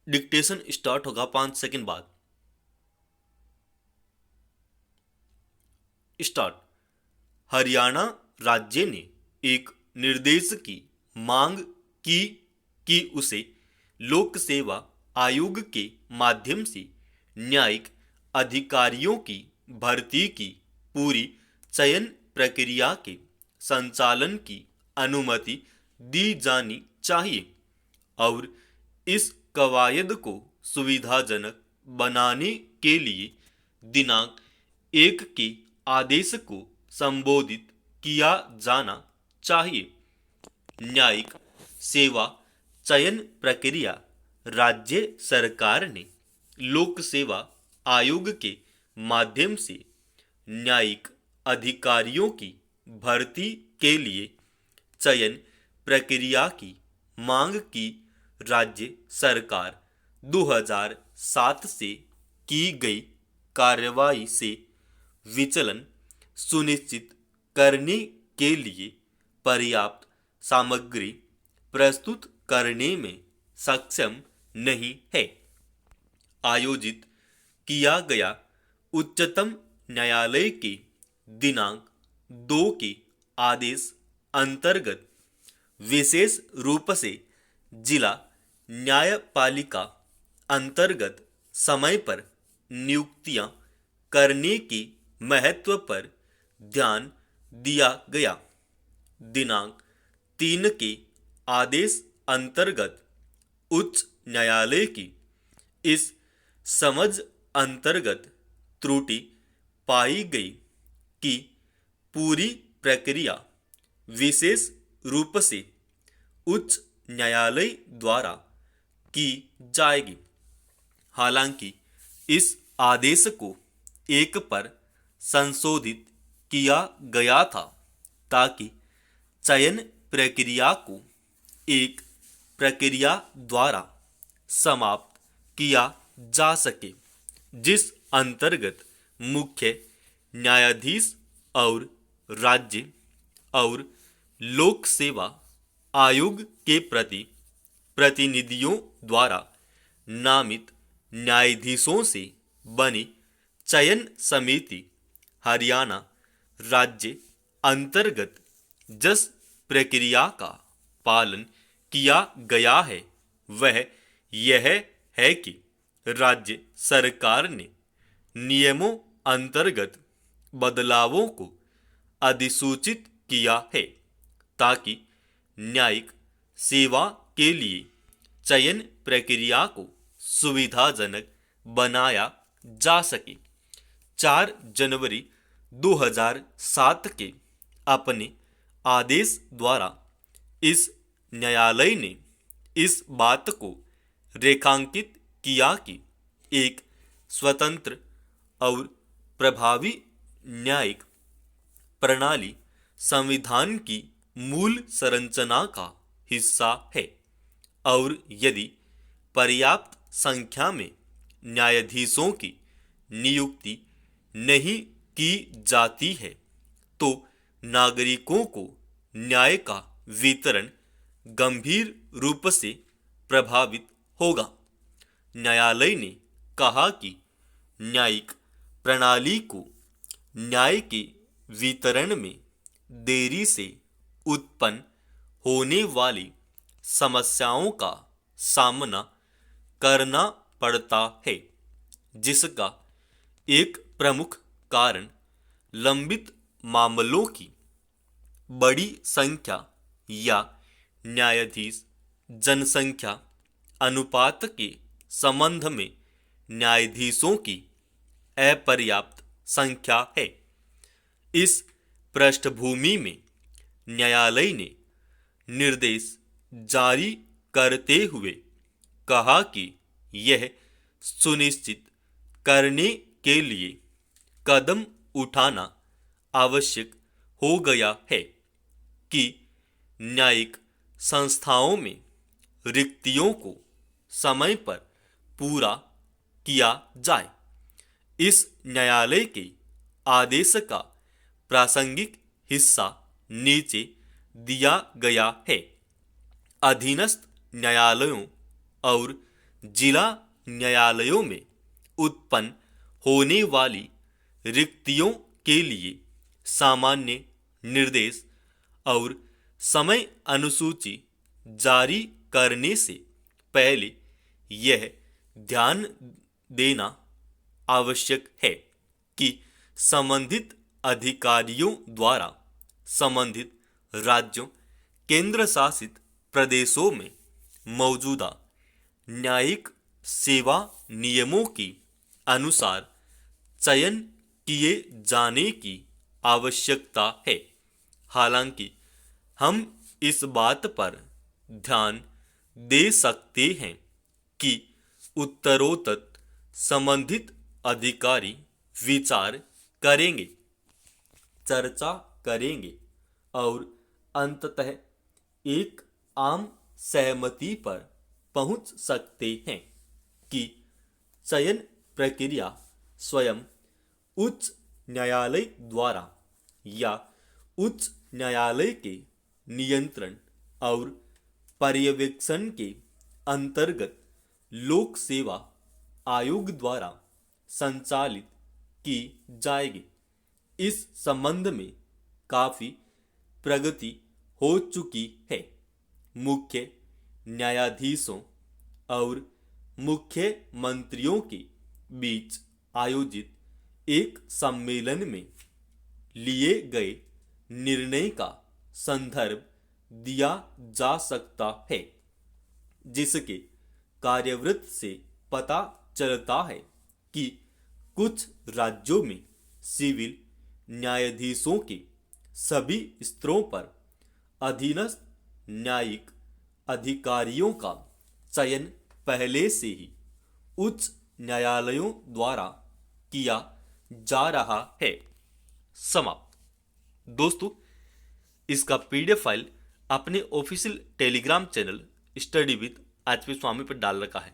Dictation start होगा 5 second बाद। Start. Haryana राज्य ने एक निर्देश की मांग की कि उसे लोक सेवा आयोग के माध्यम से न्यायिक अधिकारियों की भर्ती की पूरी चयन प्रक्रिया के संचालन की अनुमति दी जानी चाहिए और इस कवायद को सुविधाजनक बनाने के लिए दिनांक 1 के आदेश को संबोधित किया जाना चाहिए। न्यायिक सेवा चयन प्रक्रिया राज्य सरकार ने लोक सेवा आयोग के माध्यम से न्यायिक अधिकारियों की भर्ती के लिए चयन प्रक्रिया की मांग की राज्य सरकार 2007 से की गई कार्रवाई से विचलन सुनिश्चित करने के लिए पर्याप्त सामग्री प्रस्तुत करने में सक्षम नहीं है। आयोजित किया गया उच्चतम न्यायालय के दिनांक 2 के आदेश अंतर्गत विशेष रूप से जिला न्यायपालिका अंतर्गत समय पर नियुक्तियां करने के महत्व पर ध्यान दिया गया। दिनांक 3 के आदेश अंतर्गत उच्च न्यायालय की इस समझ अंतर्गत त्रुटि पाई गई कि पूरी प्रक्रिया विशेष रूप से उच्च न्यायालय द्वारा की जाएगी। हालांकि इस आदेश को 1 पर संशोधित किया गया था ताकि चयन प्रक्रिया को एक प्रक्रिया द्वारा समाप्त किया जा सके जिस अंतर्गत मुख्य न्यायाधीश और राज्य और लोक सेवा आयोग के प्रति प्रतिनिधियों द्वारा नामित न्यायाधीशों से बनी चयन समिति हरियाणा राज्य अंतर्गत जिस प्रक्रिया का पालन किया गया है वह यह है कि राज्य सरकार ने नियमों अंतर्गत बदलावों को अधिसूचित किया है ताकि न्यायिक सेवा के लिए चयन प्रक्रिया को सुविधाजनक बनाया जा सके। 4 जनवरी 2007 के अपने आदेश द्वारा इस न्यायालय ने इस बात को रेखांकित किया कि एक स्वतंत्र और प्रभावी न्यायिक प्रणाली संविधान की मूल संरचना का हिस्सा है और यदि पर्याप्त संख्या में न्यायाधीशों की नियुक्ति नहीं की जाती है तो नागरिकों को न्याय का वितरण गंभीर रूप से प्रभावित होगा। न्यायालय ने कहा कि न्यायिक प्रणाली को न्याय के वितरण में देरी से उत्पन्न होने वाली समस्याओं का सामना करना पड़ता है जिसका एक प्रमुख कारण लंबित मामलों की बड़ी संख्या या न्यायाधीश जनसंख्या अनुपात के संबंध में न्यायाधीशों की अपर्याप्त संख्या है। इस पृष्ठभूमि में न्यायालय ने निर्देश जारी करते हुए कहा कि यह सुनिश्चित करने के लिए कदम उठाना आवश्यक हो गया है कि न्यायिक संस्थाओं में रिक्तियों को समय पर पूरा किया जाए। इस न्यायालय के आदेश का प्रासंगिक हिस्सा नीचे दिया गया है। अधीनस्थ न्यायालयों और जिला न्यायालयों में उत्पन्न होने वाली रिक्तियों के लिए सामान्य निर्देश और समय अनुसूची जारी करने से पहले यह ध्यान देना आवश्यक है कि संबंधित अधिकारियों द्वारा संबंधित राज्यों केंद्र शासित प्रदेशों में मौजूदा न्यायिक सेवा नियमों के अनुसार चयन किए जाने की आवश्यकता है। हालांकि हम इस बात पर ध्यान दे सकते हैं कि उत्तरोत्तर संबंधित अधिकारी विचार करेंगे, चर्चा करेंगे और अंततः एक आम सहमति पर पहुंच सकते हैं कि चयन प्रक्रिया स्वयं उच्च न्यायालय द्वारा या उच्च न्यायालय के नियंत्रण और पर्यवेक्षण के अंतर्गत लोक सेवा आयोग द्वारा संचालित की जाएगी। इस संबंध में काफी प्रगति हो चुकी है। मुख्य न्यायाधीशों और मुख्य मंत्रियों के बीच आयोजित एक सम्मेलन में लिए गए निर्णय का संदर्भ दिया जा सकता है, जिसके कार्यवृत्त से पता चलता है कि कुछ राज्यों में सिविल न्यायाधीशों के सभी स्तरों पर अधीनस्थ न्यायिक अधिकारियों का चयन पहले से ही उच्च न्यायालयों द्वारा किया जा रहा है। समाप्त। दोस्तों, इसका पीडीएफ फाइल अपने official Telegram channel study with HP Swami पर डाल रखा है।